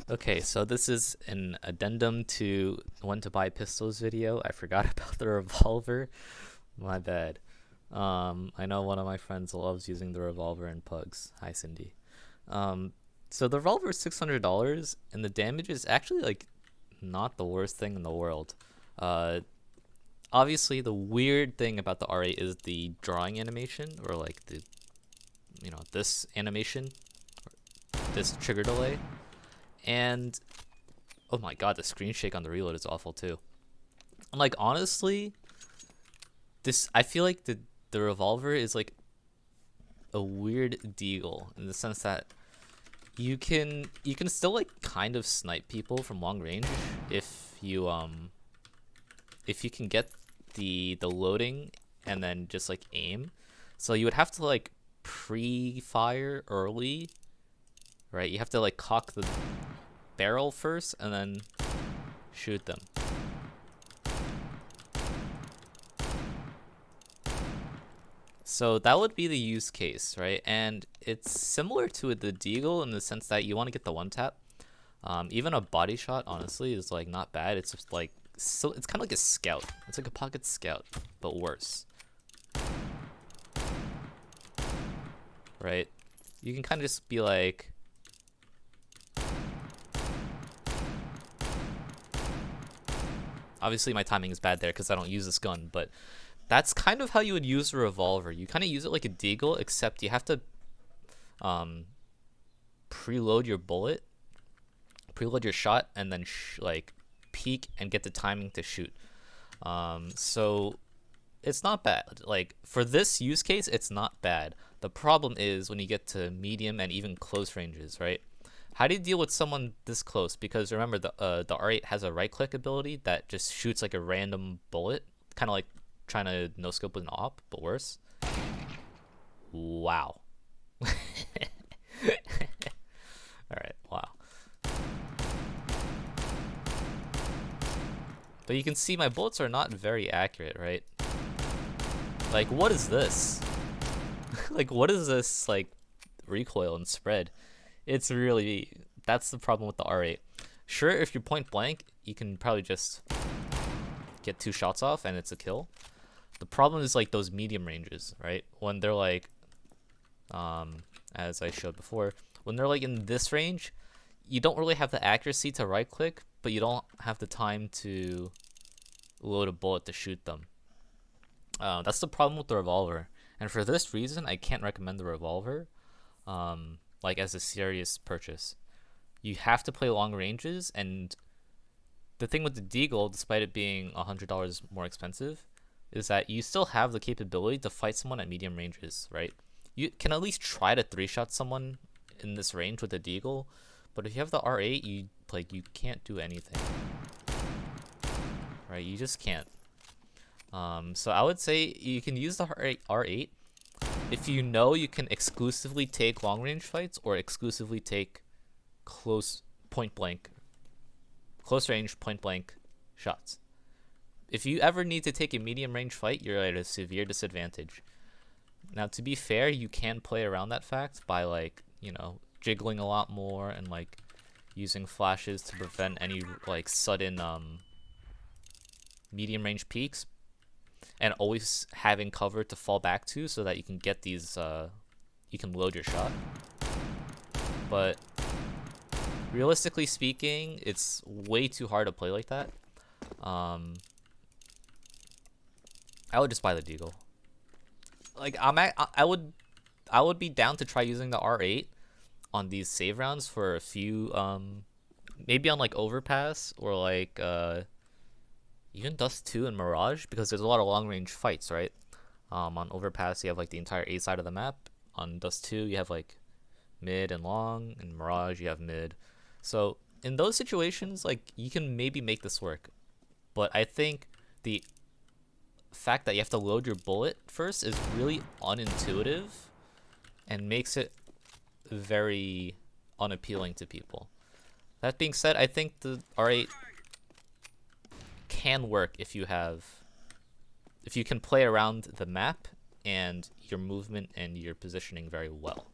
Okay, so this is an addendum to when to buy pistols video. I forgot about the revolver. My bad. I know one of my friends loves using the revolver in pugs. Hi, Cindy. Um, so the revolver is $600, and the damage is actually like not the worst thing in the world. Uh, Obviously, the weird thing about the R8 is the drawing animation, or like the this animation, this trigger delay, and oh my god, the screen shake on the reload is awful too. I'm like, honestly, this I feel like the revolver is like a weird deagle in the sense that you can still like kind of snipe people from long range if you can get the loading and then just like aim. So you would have to like pre-fire early, right? You have to like cock the barrel first and then shoot them. So that would be the use case, right? And it's similar to the deagle in the sense that you want to get the one tap. Even a body shot, honestly, is like not bad. It's just like it's kind of like a scout. It's like a pocket scout, but worse, right? You can kind of just be like, obviously my timing is bad there because I don't use this gun, but that's kind of how you would use a revolver. You kind of use it like a deagle, except you have to preload your bullet, preload your shot, and then like peek and get the timing to shoot. So it's not bad. Like for this use case, it's not bad. The problem is when you get to medium and even close ranges, right? How do you deal with someone this close? Because remember, the R8 has a right click ability that just shoots like a random bullet, kind of like trying to no scope with an op, but worse. Wow. All right, wow. But you can see my bullets are not very accurate, right? Like, what is this? Like, what is this, like, recoil and spread? It's really, that's the problem with the R8. Sure, if you're point blank, you can probably just get 2 shots off and it's a kill. The problem is like those medium ranges, right? When they're like, as I showed before, when they're like in this range, you don't really have the accuracy to right click, but you don't have the time to load a bullet to shoot them. That's the problem with the revolver. And for this reason, I can't recommend the revolver like as a serious purchase. You have to play long ranges, and the thing with the deagle, despite it being $100 more expensive, is that you still have the capability to fight someone at medium ranges, right? You can at least try to 3-shot someone in this range with the deagle, but if you have the R8, you can't do anything, right? You just can't. So I would say you can use the R8 if you know you can exclusively take long range fights or exclusively take close range point blank shots. If you ever need to take a medium range fight, you're at a severe disadvantage. Now, to be fair, you can play around that fact by like, jiggling a lot more and like using flashes to prevent any like sudden medium range peaks, and always having cover to fall back to so that you can get these you can load your shot. But realistically speaking, it's way too hard to play like that. I would just buy the deagle. Like I would be down to try using the R8 on these save rounds for a few maybe on like overpass or like even Dust 2 and Mirage, because there's a lot of long range fights, right? On overpass you have like the entire A side of the map. On Dust 2 you have like mid and long, and Mirage you have mid. So in those situations, like, you can maybe make this work. But I think the fact that you have to load your bullet first is really unintuitive and makes it very unappealing to people. That being said, I think the R8 can work if you can play around the map and your movement and your positioning very well.